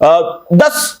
10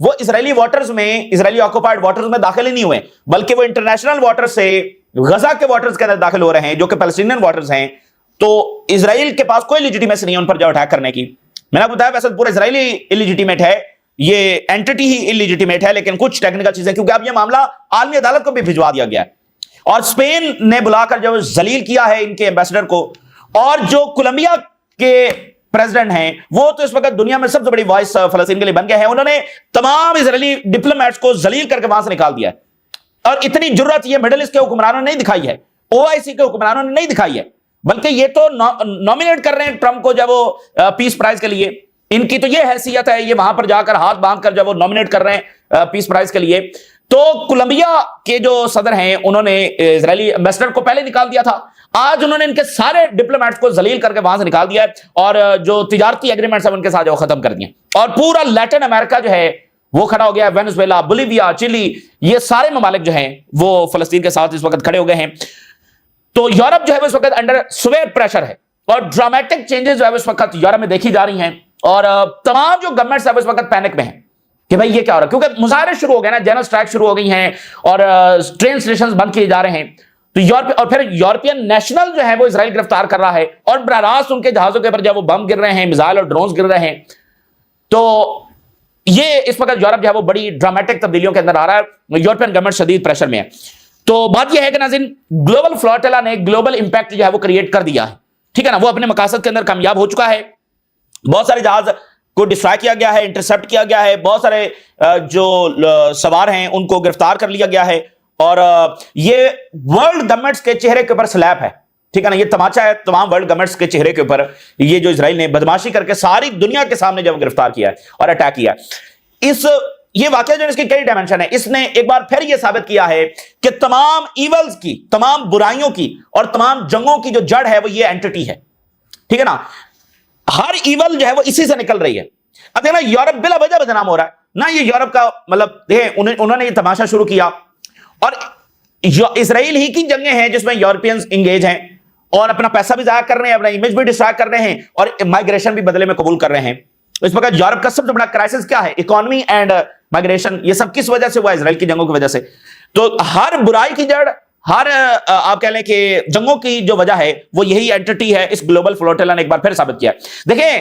وہ اسرائیلی واٹرز میں، اسرائیلی occupied waters میں داخل ہی نہیں ہوئے، بلکہ وہ انٹرنیشنل واٹر سے غزہ کے واٹرز کے اندر داخل ہو رہے ہیں جو کہ فلسطینین واٹرز ہیں۔ تو اسرائیل کے پاس کوئی لیجیٹیمیسی نہیں ہے ان پر جو اٹیک کرنے کی۔ میں نے آپ کو بتایا ویسے پورا اسرائیلی انلیجیٹیمیٹ ہے، یہ اینٹی ہی انلیجیٹیمیٹ ہے، لیکن کچھ ٹیکنیکل چیزیں، کیونکہ اب یہ معاملہ عالمی عدالت کو بھی بھجوا دیا گیا ہے، اور اسپین نے بلا کر جو ذلیل کیا ہے ان کے ایمبیسڈر کو، اور جو کولمبیا کے پریزیڈنٹ ہیں وہ تو اس وقت دنیا میں سب سے بڑی وائس فلسطین کے لیے بن گئے ہیں، انہوں نے تمام اسرائیلی ڈپلومیٹس کو ذلیل کر کے وہاں سے نکال دیا ہے۔ اور اتنی جرات یہ مڈل ایسٹ کے حکمرانوں نے نہیں دکھائی ہے، OIC کے حکمرانوں نے نہیں دکھائی ہے، بلکہ یہ تو نامینیٹ کر رہے ہیں ٹرمپ کو جب وہ پیس پرائز کے لیے، ان کی تو یہ حیثیت ہے، یہ وہاں پر جا کر ہاتھ باندھ کر جب وہ نامینیٹ کر رہے ہیں پیس پرائز کے لیے۔ تو کولمبیا کے جو صدر ہیں انہوں نے اسرائیلی ایمبیسڈر کو پہلے نکال دیا تھا، آج انہوں نے ان کے سارے ڈپلومیٹس کو ذلیل کر کے وہاں سے نکال دیا ہے، اور جو تجارتی ایگریمنٹس ہیں ان کے ساتھ جو ختم کر دیے، اور پورا لیٹن امریکہ جو ہے وہ کھڑا ہو گیا ہے، وینزویلا، بولیویا، چلی، یہ سارے ممالک جو ہیں وہ فلسطین کے ساتھ اس وقت کھڑے ہو گئے ہیں۔ تو یورپ جو ہے وہ اس وقت انڈر سویئر پریشر ہے، اور ڈرامیٹک چینجز جو ہے اس وقت یورپ میں دیکھی جا رہی ہیں، اور تمام جو گورنمنٹس ہیں وہ اس وقت پینک میں ہیں کہ بھائی یہ کیا ہو رہا ہے، کیونکہ مظاہرے شروع ہو گئے نا، جنرل اسٹرائک شروع ہو گئی ہیں، اور ٹرین اسٹیشنز بند کیے جا رہے ہیں۔ تو یورپ، اور پھر یورپین نیشنل جو ہے وہ اسرائیل گرفتار کر رہا ہے، اور براہ راست ان کے جہازوں کے اوپر جب وہ بم گر رہے ہیں، میزائل اور ڈرونز گر رہے ہیں۔ تو یہ اس وقت یورپ جو ہے وہ بڑی ڈرامیٹک تبدیلیوں کے اندر آ رہا ہے، یورپین گورنمنٹ شدید پریشر میں ہے۔ تو بات یہ ہے کہ ناظرین، گلوبل فلوٹیلا نے گلوبل امپیکٹ جو ہے وہ کریٹ کر دیا ہے، ٹھیک ہے نا، وہ اپنے مقاصد کے اندر کامیاب ہو چکا ہے، بہت سارے جہاز کو ڈسٹرائے کیا گیا ہے، انٹرسپٹ کیا گیا ہے، بہت سارے جو سوار ہیں ان کو گرفتار کر لیا گیا ہے، اور یہ ورلڈ گورنمنٹس کے چہرے کے اوپر سلیپ ہے، ٹھیک ہے نا، یہ تماچا ہے تمام ورلڈ گورنمنٹس کے چہرے کے اوپر، یہ جو اسرائیل نے بدماشی کر کے ساری دنیا کے سامنے جب گرفتار کیا ہے اور اٹیک کیا ہے۔ یہ واقعہ جو اس کی کئی ڈائمنشن ہے، اس نے ایک بار پھر یہ ثابت کیا ہے کہ تمام ایولز کی، تمام برائیوں کی اور تمام جنگوں کی جو جڑ ہے وہ یہ اینٹی ہے، ٹھیک ہے نا، ہر ایول جو ہے وہ اسی سے نکل رہی ہے۔ اب دیکھنا یورپ بلا وجہ بدنام ہو رہا ہے نا، یہ یورپ کا مطلب انہوں نے یہ تماشا شروع کیا، اور اسرائیل ہی کی جنگیں ہیں جس میں یورپینز انگیج ہیں، اور اپنا پیسہ بھی ضائع کر رہے ہیں، اپنا امیج بھی ڈسٹرائے کر رہے ہیں، اور مائگریشن بھی بدلے میں قبول کر رہے ہیں۔ اس وقت یورپ کا سب سے بڑا کرائسس کیا ہے؟ اکانومی اینڈ مائگریشن، یہ سب کس وجہ سے ہوا؟ اسرائیل کی جنگوں کی وجہ سے۔ تو ہر برائی کی جڑ، ہر آپ کہہ لیں کہ جنگوں کی جو وجہ ہے وہ یہی اینٹی ہے، اس گلوبل فلوٹیلا نے ایک بار پھر ثابت کیا ہے۔ دیکھیں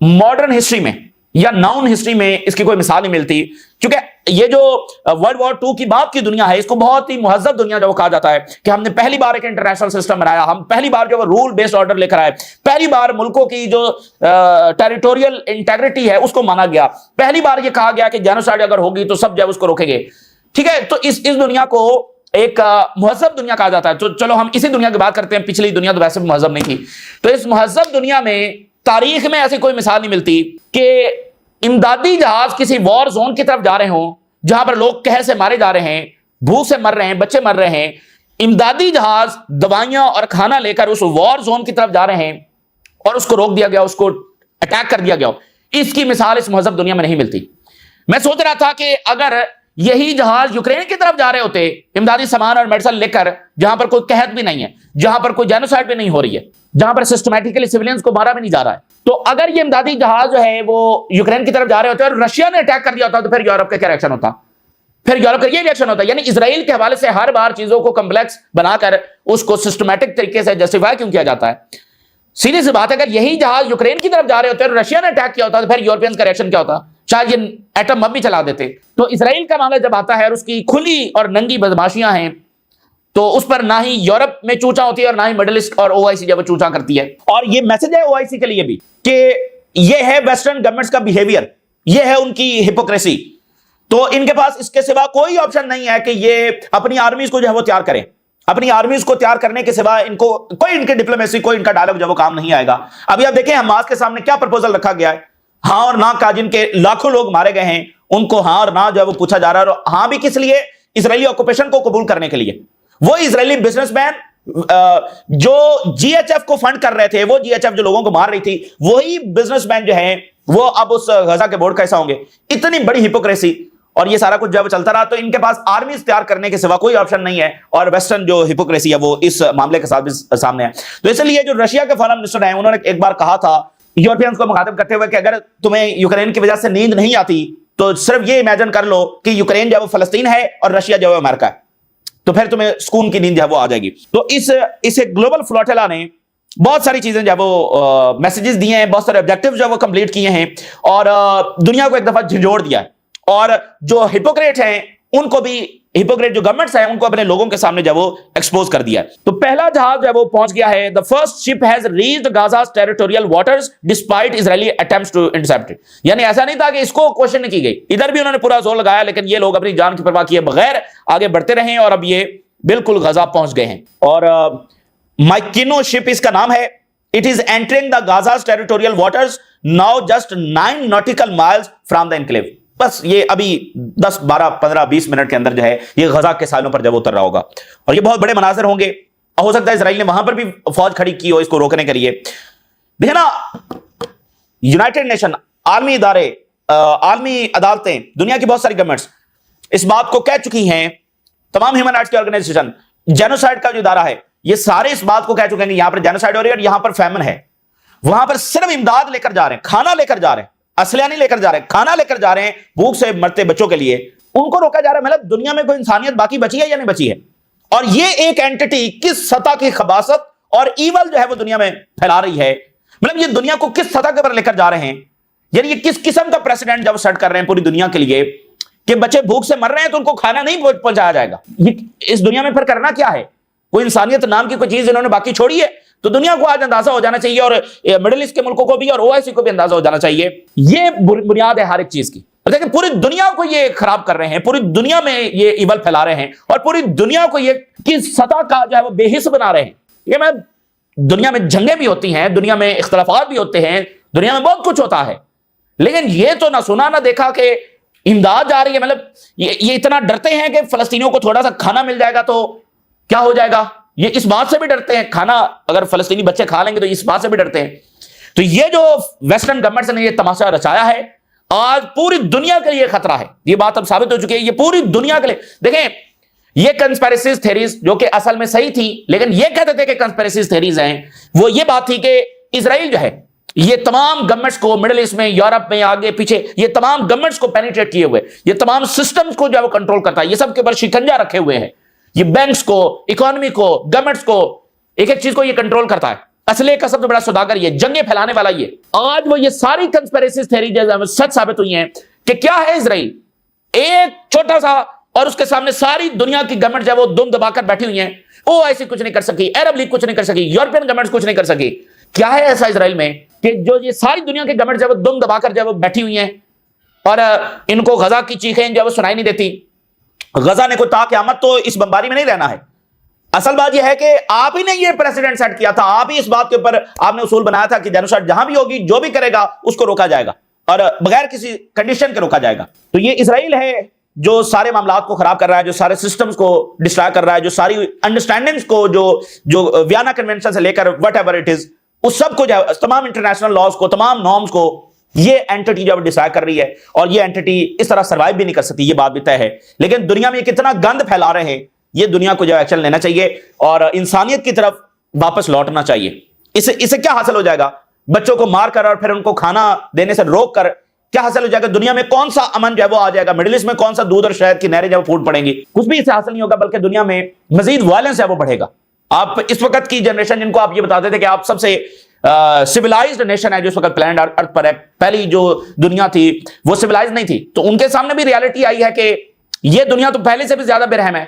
ماڈرن ہسٹری میں یا ناؤن ہسٹری میں اس کی کوئی مثال نہیں ملتی، کیونکہ یہ جو ورلڈ وار 2 کی بعد کی دنیا ہے اس کو بہت ہی مہذب دنیا جو کہا جاتا ہے، کہ ہم نے پہلی بار ایک انٹرنیشنل سسٹم بنایا، ہم پہلی بار جو رول بیسڈ آرڈر لے کر آئے، پہلی بار ملکوں کی جو ٹیریٹوریل انٹیگریٹی ہے اس کو مانا گیا، پہلی بار یہ کہا گیا کہ جینوسائیڈ اگر ہوگی تو سب جو ہے اس کو روکیں گے، ٹھیک ہے۔ تو اس دنیا کو ایک مہذب دنیا کہا جاتا ہے۔ تو چلو ہم اسی دنیا کی بات کرتے ہیں، پچھلی دنیا تو ویسے بھی مہذب نہیں تھی۔ تو اس مہذب دنیا میں تاریخ میں ایسی کوئی مثال نہیں ملتی کہ امدادی جہاز کسی وار زون کی طرف جا رہے ہوں جہاں پر لوگ قحط سے مارے جا رہے ہیں، بھوک سے مر رہے ہیں، بچے مر رہے ہیں، امدادی جہاز دوائیاں اور کھانا لے کر اس وار زون کی طرف جا رہے ہیں اور اس کو روک دیا گیا، اس کو اٹیک کر دیا گیا۔ اس کی مثال اس مہذب دنیا میں نہیں ملتی۔ میں سوچ رہا تھا کہ اگر یہی جہاز یوکرین کی طرف جا رہے ہوتے امدادی سامان اور میڈیسن لے کر، جہاں پر کوئی قحط بھی نہیں ہے، جہاں پر کوئی جینوسائیڈ بھی نہیں ہو رہی ہے، جہاں پر سسٹمیٹکلی سیویلینز کو مارا بھی نہیں جا رہا ہے، تو اگر یہ امدادی جہاز جو ہے وہ یوکرین کی طرف جا رہے ہوتے اور رشیا نے اٹیک کر دیا ہوتا تو پھر یورپ کا کیا ریئیکشن ہوتا؟ پھر یورپ کا یہ ریئیکشن ہوتا، یعنی اسرائیل کے حوالے سے ہر بار چیزوں کو کمپلیکس بنا کر اس کو سسٹمیٹک طریقے سے جسٹیفائی کیوں کیا جاتا ہے؟ سیدھی سی بات ہے، اگر یہی جہاز یوکرین کی طرف جا رہے ہوتے اور رشیا نے اٹیک کیا ہوتا تو پھر یورپین کا ریئیکشن کیا ہوتا؟ شاید یہ ایٹم بم بھی چلا دیتے۔ تو اسرائیل کا معاملہ جب آتا ہے اور اس کی کھلی اور ننگی بدماشیاں ہیں تو اس پر نہ ہی یورپ میں چوچا ہوتی ہے اور نہ ہی مڈل ایسٹ اور OIC جب وہ چوچا کرتی ہے۔ اور یہ میسج ہے OIC کے لیے بھی کہ یہ ہے ویسٹرن گورنمنٹس کا بیہیویئر، یہ ہے ان کی ہپوکریسی۔ تو ان کے پاس اس کے سوا کوئی آپشن نہیں ہے کہ یہ اپنی آرمیز کو جو ہے وہ تیار کریں، اپنی آرمیز کو تیار کرنے کے سوا ان کو کوئی ان کی ڈپلومیسی، کوئی ان کا ڈائلاگ جو وہ کام نہیں آئے گا۔ ابھی آپ دیکھیں حماس کے سامنے کیا پرپوزل رکھا گیا ہے، ہاں اور نہ کا، جن کے لاکھوں لوگ مارے گئے ہیں ان کو ہاں اور نہ جو ہے وہ پوچھا جا رہا ہے، اور ہاں بھی کس لیے؟ اسرائیلی آکوپیشن کو قبول کرنے کے لیے۔ وہ اسرائیلی بزنس مین جو GHF کو فنڈ کر رہے تھے، وہ GHF جو لوگوں کو مار رہی تھی، وہی بزنس مین جو ہیں وہ اب اس غزہ کے بورڈ کا حصہ ہوں گے۔ اتنی بڑی ہپوکریسی، اور یہ سارا کچھ جب چلتا رہا تو ان کے پاس آرمیز تیار کرنے کے سوا کوئی آپشن نہیں ہے، اور ویسٹرن جو ہپوکریسی ہے وہ اس معاملے کے ساتھ بھی سامنے ہے۔ تو اس لیے جو رشیا کے فارن منسٹر ہیں انہوں نے ایک بار کہا تھا یورپینز کو مخاطب کرتے ہوئے کہ اگر تمہیں یوکرین کی وجہ سے نیند نہیں آتی تو صرف یہ امیجن کر لو کہ یوکرین جو ہے وہ فلسطین ہے اور رشیا جو ہے امریکہ ہے، تو پھر تمہیں سکون کی نیند جو ہے وہ آ جائے گی۔ تو اس گلوبل فلوٹیلا نے بہت ساری چیزیں جو ہے وہ میسیجز دیے ہیں، بہت سارے آبجیکٹیو جو ہے وہ کمپلیٹ کیے ہیں، اور دنیا کو ایک دفعہ جھنجھوڑ دیا ہے، اور جو ہپوکریٹ ہیں ان کو بھی، ہپوکریٹ جو گورنمنٹس ہیں ان کو اپنے لوگوں کے سامنے جو ہے وہ ایکسپوز کر دیا ہے۔ تو پہلا جہاز جو ہے وہ پہنچ گیا ہے، the first ship has reached Gaza's territorial waters despite Israeli attempts to intercept it۔ یعنی ایسا نہیں تھا کہ اس کو کوشش نہیں کی گئی، ادھر بھی انہوں نے پورا زور لگایا، لیکن یہ لوگ اپنی جان کی پرواہ کیے بغیر آگے بڑھتے رہے، اور اب یہ بالکل غزہ پہنچ گئے ہیں۔ اور مائکینو شپ اس کا نام ہے، it is entering the Gaza's territorial waters now just 9 nautical miles from the enclave۔ بس یہ ابھی 10 12 15 20 منٹ کے اندر جو ہے یہ غزہ کے ساحلوں پر جب اتر رہا ہوگا، اور یہ بہت بڑے مناظر ہوں گے۔ ہو سکتا ہے اسرائیل نے وہاں پر بھی فوج کھڑی کی ہو اس کو روکنے کے لیے۔ دیکھیں نا، یونائٹڈ نیشن، عالمی ادارے، عالمی عدالتیں، دنیا کی بہت ساری گورنمنٹس اس بات کو کہہ چکی ہیں، تمام ہیومن رائٹس کی آرگنائزیشن، جینوسائیڈ کا جو ادارہ ہے، یہ سارے اس بات کو کہہ چکے ہیں کہ یہاں پر جینوسائیڈ ہو رہی ہے اور یہاں پر فیمن ہے۔ وہاں پر صرف امداد لے کر جا رہے ہیں، کھانا لے کر جا رہے ہیں، اسلحہ نہیں لے کر جا رہے ہیں، کھانا لے کر جا رہے ہیں، بھوک سے مرتے بچوں کے لیے ان کو روکا جا رہا ہے۔ مطلب دنیا میں کوئی انسانیت باقی بچی ہے یا نہیں بچی ہے؟ اور یہ ایک اینٹی کس سطح کی خباثت اور ایول جو ہے وہ دنیا میں پھیلا رہی ہے، مطلب یہ دنیا کو کس سطح کے پر لے کر جا رہے ہیں، یعنی یہ کس قسم کا پریسیڈنٹ جب سیٹ کر رہے ہیں پوری دنیا کے لیے کہ بچے بھوک سے مر رہے ہیں تو ان کو کھانا نہیں پہنچایا جائے گا۔ یہ اس دنیا میں پھر کرنا کیا ہے؟ کوئی انسانیت نام کی کوئی چیز انہوں نے باقی چھوڑی ہے؟ تو دنیا کو آج اندازہ ہو جانا چاہیے، اور مڈل ایسٹ کے ملکوں کو بھی اور OIC کو بھی اندازہ ہو جانا چاہیے۔ یہ بنیاد ہے ہر ایک چیز کی۔ لیکن پوری دنیا کو یہ خراب کر رہے ہیں، پوری دنیا میں یہ ایول پھیلا رہے ہیں، اور پوری دنیا کو یہ کس سطح کا جو ہے وہ بے حس بنا رہے ہیں۔ یہ میں دنیا میں جنگیں بھی ہوتی ہیں، دنیا میں اختلافات بھی ہوتے ہیں، دنیا میں بہت کچھ ہوتا ہے، لیکن یہ تو نہ سنا نہ دیکھا کہ امداد جا رہی ہے۔ مطلب یہ اتنا ڈرتے ہیں کہ فلسطینیوں کو تھوڑا سا کھانا مل جائے گا تو کیا ہو جائے گا، یہ اس بات سے بھی ڈرتے ہیں، کھانا اگر فلسطینی بچے کھا لیں گے تو اس بات سے بھی ڈرتے ہیں۔ تو یہ جو ویسٹرن گورنمنٹس نے یہ تماشا رچایا ہے، آج پوری دنیا کے لیے خطرہ ہے، یہ بات اب ثابت ہو چکی ہے، یہ پوری دنیا کے لیے۔ دیکھیں، یہ کنسپیریسیز تھیریز جو کہ اصل میں صحیح تھی، لیکن یہ کہتے تھے کہ کنسپیریسیز تھیریز ہیں، وہ یہ بات تھی کہ اسرائیل جو ہے یہ تمام گورنمنٹس کو مڈل ایسٹ میں، یورپ میں، آگے پیچھے، یہ تمام گورنمنٹس کو پینیٹریٹ کیے ہوئے، یہ تمام سسٹمز کو جو ہے وہ کنٹرول کرتا ہے، یہ سب کے اوپر شکنجا رکھے ہوئے ہیں، یہ بینکس کو، اکانومی کو، گورنمنٹس کو، ایک ایک چیز کو یہ کنٹرول کرتا ہے۔ اسلحے کا سب سے بڑا سوداگر یہ، جنگیں پھیلانے والا یہ۔ آج وہ یہ ساری کنسپیریسیز تھیری جو سچ ثابت ہوئی ہیں کہ کیا ہے اسرائیل، ایک چھوٹا سا، اور اس کے سامنے ساری دنیا کی گورنمنٹ جو ہے وہ دم دبا کر بیٹھی ہوئی ہیں۔ OIC کچھ نہیں کر سکی، عرب لیگ کچھ نہیں کر سکی، یورپین گورنمنٹس کچھ نہیں کر سکی۔ کیا ہے ایسا اسرائیل میں کہ جو یہ ساری دنیا کی گورنمنٹ جو ہے وہ دم دبا کر جو ہے وہ بیٹھی ہوئی ہیں، اور ان کو غزہ کی چیخیں جو ہے وہ سنائی نہیں دیتی؟ غزہ نے کوئی تا قیامت تو اس بمباری میں نہیں رہنا ہے۔ اصل بات یہ ہے کہ آپ ہی نے یہ پریسیڈنٹ سیٹ کیا تھا، آپ ہی اس بات کے اوپر آپ نے اصول بنایا تھا کہ جینوسائیڈ جہاں بھی ہوگی، جو بھی کرے گا اس کو روکا جائے گا، اور بغیر کسی کنڈیشن کے روکا جائے گا۔ تو یہ اسرائیل ہے جو سارے معاملات کو خراب کر رہا ہے، جو سارے سسٹمز کو ڈسٹرائے کر رہا ہے، جو ساری انڈرسٹینڈنگز کو، جو ویانا کنونشن سے لے کر وٹ ایور اٹ از، اس سب کو، تمام انٹرنیشنل لاز کو، تمام نارمز کو یہ اینٹی جو ڈسائڈ کر رہی ہے، اور یہ اینٹی اس طرح سروائیو بھی نہیں کر سکتی، یہ بات بھی طے ہے۔ لیکن دنیا میں یہ کتنا گند پھیلا رہے ہیں، یہ دنیا کو جو ایکشن لینا چاہیے اور انسانیت کی طرف واپس لوٹنا چاہیے۔ اسے کیا حاصل ہو جائے گا؟ بچوں کو مار کر اور پھر ان کو کھانا دینے سے روک کر کیا حاصل ہو جائے گا؟ دنیا میں کون سا امن جو ہے وہ آ جائے گا؟ مڈل ایسٹ میں کون سا دودھ اور شہد کی نہریں جو پھوٹ پڑیں گی؟ کچھ بھی اس سے حاصل نہیں ہوگا، بلکہ دنیا میں مزید وائلنس ہے وہ بڑھے گا۔ آپ اس وقت کی جنریشن جن کو آپ یہ بتاتے تھے کہ آپ سب سے سیولائزڈ نیشن ہے جو اس وقت پلانٹ ارتھ پر ہے، پہلی جو دنیا تھی وہ سیولائز نہیں تھی، تو ان کے سامنے بھی ریالٹی آئی ہے کہ یہ دنیا تو پہلے سے بھی زیادہ برہم ہے،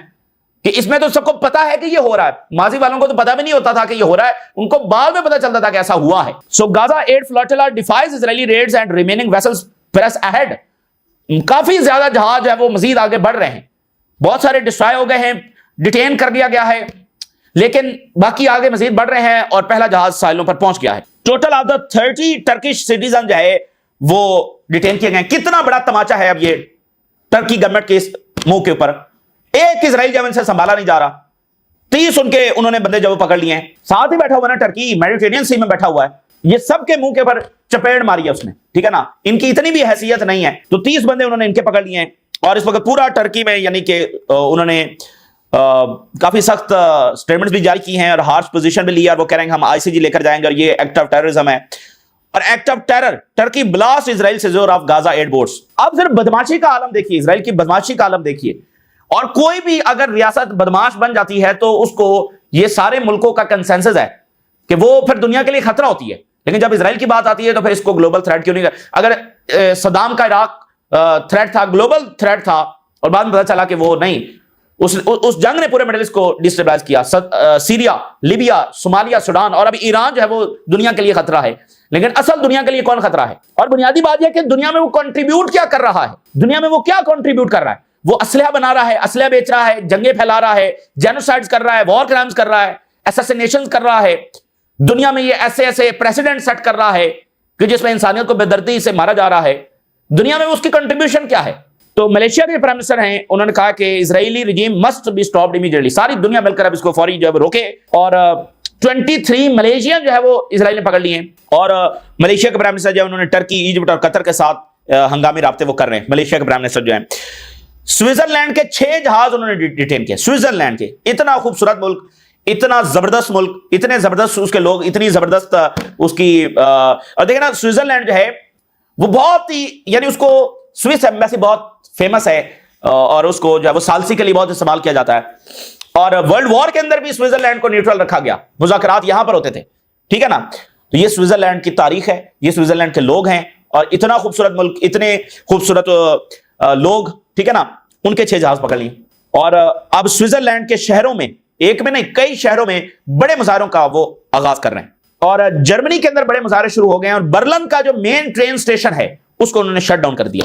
کہ اس میں تو سب کو پتا ہے کہ یہ ہو رہا ہے۔ ماضی والوں کو تو پتا بھی نہیں ہوتا تھا کہ یہ ہو رہا ہے، ان کو بعد میں پتا چلتا تھا کہ ایسا ہوا ہے۔ So Gaza aid flotilla defies Israeli raids and remaining vessels press ahead. کافی زیادہ جہاز جو ہے وہ مزید آگے بڑھ رہے ہیں، بہت سارے ڈسٹرائے ہو گئے ہیں، ڈیٹین کر دیا گیا ہے، لیکن باقی آگے مزید بڑھ رہے ہیں، اور پہلا جہاز ساحلوں پر پہنچ گیا ہے۔ Total of the 30 Turkish citizen جو ہے وہ ڈیٹین کیے گئے۔ کتنا بڑا تماچا ہے اب یہ ٹرکی گورنمنٹ کے منہ کے اوپر۔ ایک اسرائیل جب ان سے سنبھالا نہیں جا رہا، 30 انہوں نے بندے جو پکڑ لیے ہیں، ساتھ ہی بیٹھا ہوا نا ٹرکی میڈیٹرینین سی میں بیٹھا ہوا ہے، یہ سب کے منہ کے پر چپیڑ ماری ہے اس نے، ٹھیک ہے نا، ان کی اتنی بھی حیثیت نہیں ہے، تو 30 بندے انہوں نے ان کے پکڑ لیے ہیں، اور اس وقت پورا ٹرکی میں یعنی کہ انہوں نے کافی سخت سٹیٹمنٹس بھی جاری کی ہیں اور ہارش پوزیشن بھی لی ہے، اور وہ کہہ رہے ہیں کہ ہم ICJ لے کر جائیں گے اور یہ ایکٹ آف ٹیررزم ہے۔ اور act of terror, Turkey blast Israel seizure of Gaza air boards. اب صرف بدماشی کا عالم دیکھیے، اسرائیل کی بدماشی کا عالم دیکھیے، اور کوئی بھی اگر ریاست بدماش بن جاتی ہے تو اس کو یہ سارے ملکوں کا کنسنسس ہے کہ وہ پھر دنیا کے لیے خطرہ ہوتی ہے، لیکن جب اسرائیل کی بات آتی ہے تو پھر اس کو گلوبل تھریٹ کیوں نہیں کر؟ اگر صدام کا عراق تھریٹ تھا، گلوبل تھریٹ تھا، اور بعد میں پتا چلا کہ وہ نہیں، اس جنگ نے پورے مڈل ایسٹ کو ڈسٹیبلائز کیا، سیریا، لیبیا، صومالیہ، سوڈان، اور ابھی ایران جو ہے وہ دنیا کے لیے خطرہ ہے، لیکن اصل دنیا کے لیے کون خطرہ ہے؟ اور بنیادی بات یہ کہ دنیا میں وہ کنٹریبیوٹ کیا کر رہا ہے، دنیا میں وہ کیا کنٹریبیوٹ کر رہا ہے؟ وہ اسلحہ بنا رہا ہے، اسلحہ بیچ رہا ہے، جنگیں پھیلا رہا ہے، جینوسائڈز کر رہا ہے، وار کرائمز کر رہا ہے، اساسینیشنز کر رہا ہے، دنیا میں یہ ایسے پریسیڈنٹ سیٹ کر رہا ہے کہ جس میں انسانیت کو بے دردی سے مارا جا رہا ہے، دنیا میں اس کی کنٹریبیوشن کیا ہے؟ تو ملیشیا کے پرائم منسٹر ہیں، انہوں نے کہا کہ اسرائیلی رجیم مسٹ بی سٹاپڈ امیڈیٹلی، ساری دنیا مل کر اب اس کو فوری جو ہے روکے، اور 23 ملیشین جو ہے وہ اسرائیل نے پکڑ لیے ہیں، اور ملیشیا کے پرائم منسٹر جو ہے انہوں نے ٹرکی، ایجپٹ اور قطر کے ساتھ ہنگامی رابطے وہ کر رہے ہیں۔ ملیشیا کے پرائم منسٹر جو ہیں سوئٹزرلینڈ کے 6 جہاز انہوں نے ڈیٹین کیے، سوئٹزرلینڈ کے، اتنا خوبصورت ملک، اتنا زبردست ملک، اتنے زبردست اس کے لوگ، اتنی زبردست اس کی، اور دیکھیں نا سوئٹزرلینڈ جو ہے وہ بہت ہی، یعنی اس کو سوئس ایمبیسی بہت فیمس ہے، اور اس کو جو ہے وہ سالسی کے لیے بہت استعمال کیا جاتا ہے، اور ورلڈ وار کے اندر بھی سوئٹزرلینڈ کو نیوٹرل رکھا گیا، مذاکرات یہاں پر ہوتے تھے، ٹھیک ہے نا؟ تو یہ سوئٹزرلینڈ کی تاریخ ہے، یہ سوئٹزرلینڈ کے لوگ ہیں، اور اتنا خوبصورت ملک، اتنے خوبصورت لوگ، ٹھیک ہے نا؟ ان کے 6 جہاز پکڑ لیے، اور اب سوئٹزرلینڈ کے شہروں میں، ایک میں نہیں کئی شہروں میں بڑے مظاہروں کا وہ آغاز کر رہے ہیں، اور جرمنی کے اندر بڑے مظاہرے شروع ہو گئے ہیں، اور برلن کا جو مین ٹرین سٹیشن ہے اس کو انہوں نے شٹ ڈاؤن کر دیا۔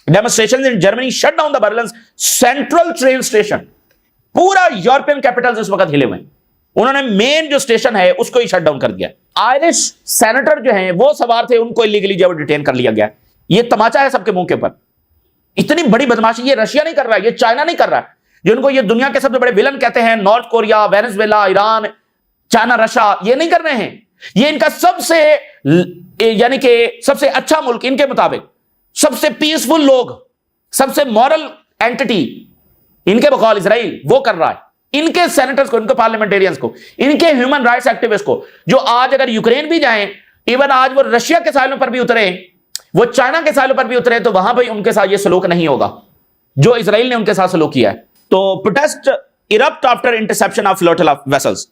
Demonstrations in Germany shut down the Berlin central train station, پورا یورپین کیپٹلز اس وقت ہلے ہوئے ہیں، انہوں نے مین جو سٹیشن ہے اس کو ہی شٹ ڈاؤن کر دیا۔ آئرش سینیٹر جو ہیں وہ سوار تھے، ان کو ایلیگلی جو ڈیٹین کر لیا گیا۔ یہ تماچا ہے سب کے منہ کے اوپر، اتنی بڑی بدماشی یہ رشیا نہیں کر رہا ہے، یہ چائنا نہیں کر رہا ہے، جن کو یہ دنیا کے سب سے بڑے ولن کہتے ہیں، north Korea, Venezuela, Iran, China, Russia, یہ نہیں کر رہے ہیں، یہ ان کا سب سے یعنی کہ سب سے اچھا ملک، ان کے مطابق سب سے پیسفل لوگ، سب سے مورل اینٹی ان کے بقول اسرائیل وہ کر رہا ہے، ان کے سینیٹرز کو، ان کے پارلیمنٹیرینز کو، ان کے ہیومن رائٹس ایکٹیوسٹ کو، جو آج اگر یوکرین بھی جائیں، ایون آج وہ رشیا کے ساحلوں پر بھی اترے، وہ چائنا کے ساحلوں پر بھی اترے، تو وہاں پہ ان کے ساتھ یہ سلوک نہیں ہوگا جو اسرائیل نے ان کے ساتھ سلوک کیا ہے۔ تو protest erupt after interception of flotilla vessels.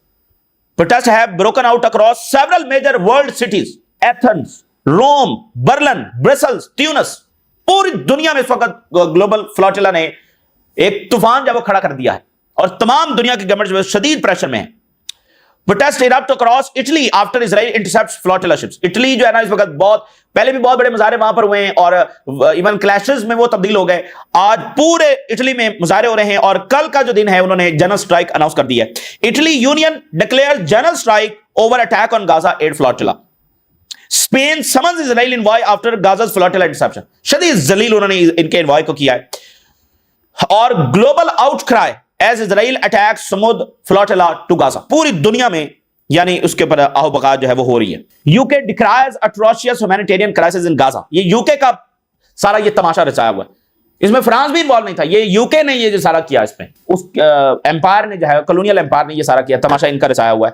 Protests have broken out across several major world cities: Athens, Rome, Berlin, Brussels, Tunis. پوری دنیا میں اس وقت گلوبل فلوٹیلا نے ایک طوفان جب وہ کھڑا کر دیا ہے، اور تمام دنیا کی گورنمنٹ جو شدید پریشر میں ہے۔ Protests erupt across Italy after Israel intercepts flotilla ships. Italy جو ہے نا اس وقت بہت پہلے بھی بہت بڑے مظاہرے وہاں پر ہوئے ہیں، اور ایون کلیشز میں وہ تبدیل ہو گئے، آج پورے اٹلی میں مظاہرے ہو رہے ہیں، اور کل کا جو دن ہے انہوں نے جنرل اسٹرائک اناؤنس کر دیا ہے۔ Italy union declare general strike over attack on Gaza aid flotilla. Spain summons Israel envoy after Gaza flotilla interception, شدید ذلیل انہوں نے ان کے انوائے کو کیا ہے۔ اور global outcry as Israel attack Sumud flotilla to Gaza, پوری دنیا میں یعنی اس کے اوپر آہو بقا جو ہے وہ ہو رہی ہے۔ یو کے ڈیکرائز اٹروشیس ہیومینیٹیرین کرائسس ان غازہ، یہ یو کے کا سارا یہ تماشا رچایا ہوا ہے، اس میں فرانس بھی انوالو نہیں تھا، یہ یو کے نے یہ جو سارا کیا، اس میں اس ایمپائر نے جو ہے کلونیل ایمپائر نے یہ سارا کیا، تماشا ان کا رچایا ہوا ہے۔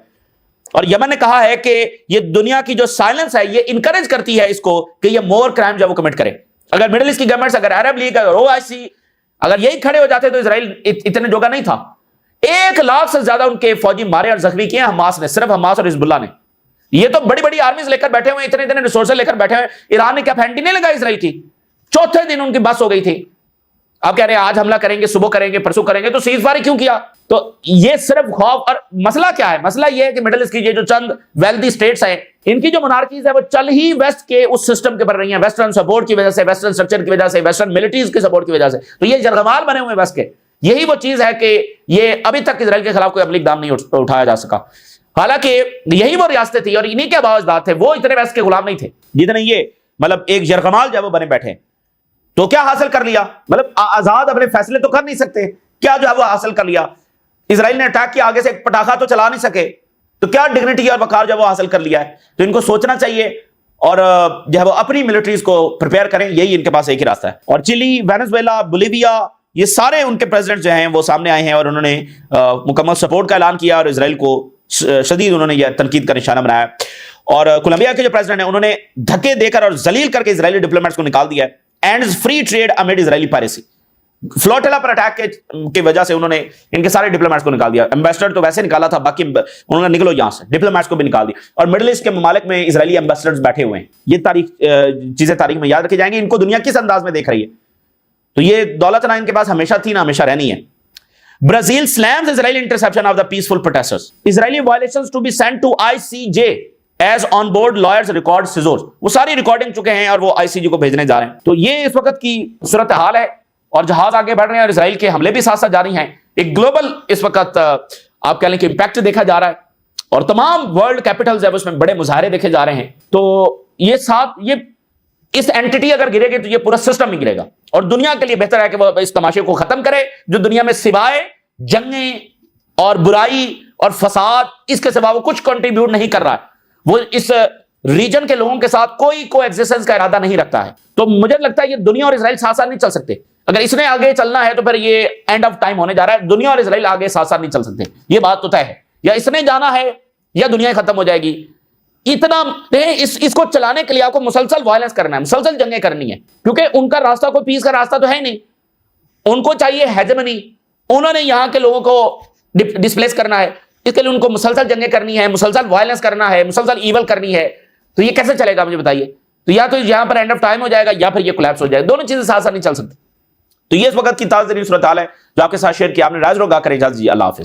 اور یمن نے کہا ہے کہ یہ دنیا کی جو سائلنس ہے یہ انکریج کرتی ہے اس کو کہ یہ مور کرائم جو وہ کمٹ کرے۔ اگر مڈل ایسٹ کی گورنمنٹس، اگر عرب لیگ، اگر OIC، اگر یہی کھڑے ہو جاتے تو اسرائیل اتنے جوگا نہیں تھا۔ 1 لاکھ سے زیادہ ان کے فوجی مارے اور زخمی کیے حماس نے، صرف حماس اور حزب اللہ نے۔ یہ تو بڑی بڑی آرمیز لے کر بیٹھے ہوئے، اتنے ریسورسز لے کر بیٹھے ہوئے، ایران نے کیا پھینٹی نہیں لگا اسرائیل کی؟ چوتھے دن ان کی بس ہو گئی تھی، اب کہہ رہے ہیں آج حملہ کریں گے، صبح کریں گے، پرسوں کریں گے، تو سیز فائر کیوں کیا؟ تو یہ صرف خوف، اور مسئلہ کیا ہے؟ مسئلہ یہ ہے کہ مڈل ایسٹ کی یہ جو چند ویلدی سٹیٹس ہیں، ان کی جو monarchies ہے وہ چل ہی ویسٹ کے اس سسٹم کے پر رہی ہیں، ویسٹرن سپورٹ کی وجہ سے، ویسٹرن سٹرکچر کی وجہ سے، ویسٹرن ملٹریز کی سپورٹ کی وجہ سے، تو یہ جرغمال بنے ہوئے ویسٹ کے۔ یہی وہ چیز ہے کہ یہ ابھی تک اسرائیل کے خلاف کوئی عملی اقدام نہیں اٹھایا جا سکا، حالانکہ یہی وہ ریاستیں تھیں اور انہی کے باوجود تھے، وہ اتنے ویسٹ کے غلام نہیں تھے جتنے یہ مطلب ایک جرغمال جب وہ بنے بیٹھے۔ تو کیا حاصل کر لیا؟ مطلب آزاد اپنے فیصلے تو کر نہیں سکتے، کیا جو ہے وہ حاصل کر لیا؟ اسرائیل نے اٹیک کیا، آگے سے ایک پٹاخہ تو چلا نہیں سکے، تو کیا ڈگنیٹی اور وقار جو وہ حاصل کر لیا ہے؟ تو ان کو سوچنا چاہیے اور جو ہے وہ اپنی ملٹریز کو پریپیئر کریں، یہی ان کے پاس ایک ہی راستہ ہے۔ اور چلی، وینزویلا، بولیویا، یہ سارے ان کے پریزیڈنٹ جو ہیں وہ سامنے آئے ہیں اور انہوں نے مکمل سپورٹ کا اعلان کیا اور اسرائیل کو شدید انہوں نے یہ تنقید کا نشانہ بنایا۔ اور کولمبیا کے جو پریزیڈنٹ ہیں انہوں نے دھکے دے کر اور ذلیل کر کے اسرائیلی ڈپلومیٹس کو نکال دیا ہے. اینڈز فری ٹریڈ امیڈ اسرائیلی پائریسی. فلوٹیلا پر اٹیک کی وجہ سے انہوں نے ان کے سارے ڈپلومیٹس کو نکال دیا. ایمبیسڈر تو ویسے نکالا تھا, باقی انہوں نے نکلو یہاں سے, ڈپلومیٹس کو بھی نکال دیا. اور مڈل ایسٹ کے ممالک میں اسرائیلی ایمبیسڈرز بیٹھے ہوئے ہیں. یہ چیزیں تاریخ میں یاد رکھی جائیں گی. ان کو دنیا کس انداز میں دیکھ رہی ہے, تو یہ دولت نہ ان کے پاس ہمیشہ تھی نہ ہمیشہ رہنی ہے. Brazil slams Israeli interception of the peaceful protesters. Israeli violations to be sent to ICJ as on board lawyers record scissors. وہ ساری ریکارڈنگ چکے ہیں اور وہ ICJ کو بھیجنے جا رہے ہیں. تو یہ اس وقت کی صورتحال ہے اور جہاز آگے بڑھ رہے ہیں اور اسرائیل کے حملے بھی ساتھ ساتھ جاری ہیں. ایک گلوبل اس وقت آپ کہہ لیں کہ امپیکٹ دیکھا جا رہا ہے اور تمام ورلڈ کیپٹلز ہیں اس میں بڑے مظاہرے دیکھے جا رہے ہیں. تو یہ اس اینٹی اگر گرے گی تو یہ پورا سسٹم ہی گرے گا, اور دنیا کے لیے بہتر ہے کہ وہ اس تماشے کو ختم کرے جو دنیا میں سوائے جنگیں اور برائی اور فساد اس کے سوا وہ کچھ کنٹریبیوٹ نہیں کر رہا ہے. وہ اس ریجن کے لوگوں کے ساتھ کوئی کو ایگزسٹنس کا ارادہ نہیں رکھتا ہے. تو مجھے لگتا ہے یہ دنیا اور اسرائیل ساتھ ساتھ نہیں چل سکتے. اگر اس نے آگے چلنا ہے تو پھر یہ اینڈ آف ٹائم ہونے جا رہا ہے. دنیا اور اسرائیل آگے ساتھ ساتھ نہیں چل سکتے, یہ بات تو طے ہے. یا اس نے جانا ہے یا دنیا ختم ہو جائے گی. اتنا اس کو چلانے کے لیے آپ کو مسلسل وائلنس کرنا ہے, مسلسل جنگیں کرنی ہے, کیونکہ ان کا راستہ کوئی پیس کا راستہ تو ہے نہیں. ان کو چاہیے ہیجمنی, انہوں نے یہاں کے لوگوں کو ڈسپلیس کرنا ہے, اس کے لیے ان کو مسلسل جنگیں کرنی ہے, مسلسل وائلنس کرنا ہے, مسلسل ایول کرنی ہے. تو یہ کیسے چلے گا مجھے بتائیے. تو یا تو یہاں پر اینڈ آف ٹائم ہو جائے گا یا پھر یہ کولیپس ہو جائے گا. دونوں چیزیں ساتھ ساتھ نہیں چل سکتی. تو یہ اس وقت کی تازہ ترین صورتحال ہے جو آپ کے ساتھ شیئر کیا. آپ نے رائز روگا کرے اجازت دیجیے. اللہ حافظ.